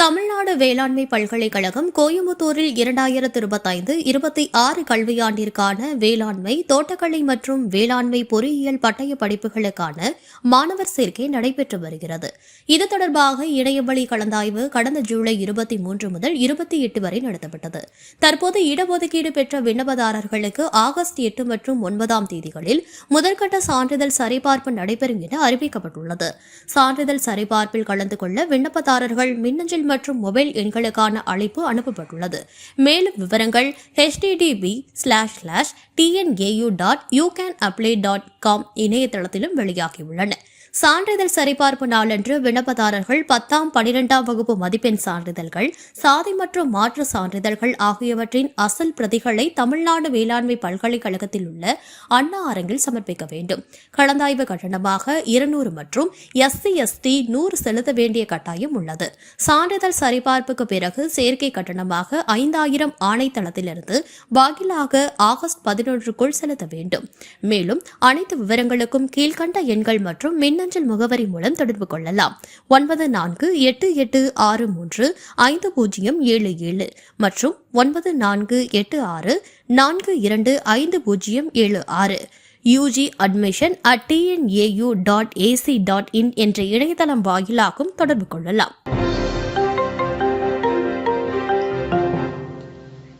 தமிழ்நாடு வேளாண்மை பல்கலைக்கழகம் கோயம்புத்தூரில் 2025-26 கல்வியாண்டிற்கான வேளாண்மை, தோட்டக்கலை மற்றும் வேளாண்மை பொறியியல் பட்டய படிப்புகளுக்கான மாணவர் சேர்க்கை நடைபெற்று வருகிறது. இது தொடர்பாக இணையவழி கலந்தாய்வு கடந்த ஜூலை 23 முதல் 28 வரை நடத்தப்பட்டது. தற்போது இடஒதுக்கீடு பெற்ற விண்ணப்பதாரர்களுக்கு ஆகஸ்ட் 8 மற்றும் 9 தேதிகளில் முதற்கட்ட சான்றிதழ் சரிபார்ப்பு நடைபெறும் என அறிவிக்கப்பட்டுள்ளது. சான்றிதழ் சரிபார்ப்பில் கலந்து கொள்ள விண்ணப்பதாரர்கள் மின்னஞ்சல் மற்றும் மொபைல் எண்களுக்கான அழைப்பு அனுப்பப்பட்டுள்ளது. மேலும் விவரங்கள் http://tnau.youcanapply.com இணையதளத்திலும் வெளியாகியுள்ளன. சான்றிதழ் சரிபார்ப்பு நாளன்று விண்ணப்பதாரர்கள் 10ஆம் 12ஆம் வகுப்பு மதிப்பெண் சான்றிதழ்கள், சாதி மற்றும் மாற்று சான்றிதழ்கள் ஆகியவற்றின் அசல் பிரதிகளை தமிழ்நாடு வேளாண்மை பல்கலைக்கழகத்தில் உள்ள அண்ணா அரங்கில் சமர்ப்பிக்க வேண்டும். கலந்தாய்வு கட்டணமாக 200 மற்றும் SC/ST 100 செலுத்த வேண்டிய கட்டாயம் உள்ளது. சான்றிதழ் சரிபார்ப்புக்கு பிறகு சேர்க்கை கட்டணமாக 5000 ஆணையதளத்திலிருந்து பாகிலாக ஆகஸ்ட் 11க்குள் செலுத்த வேண்டும். மேலும் அனைத்து விவரங்களுக்கும் கீழ்கண்ட எண்கள் மற்றும் மின்னஞ்சல் முகவரி மூலம் தொடர்பு கொள்ளலாம். 9488635077 மற்றும் 9486425076. UGadmission@tnau.ac.in என்ற இணையதளம் வாயிலாகவும் தொடர்பு கொள்ளலாம்.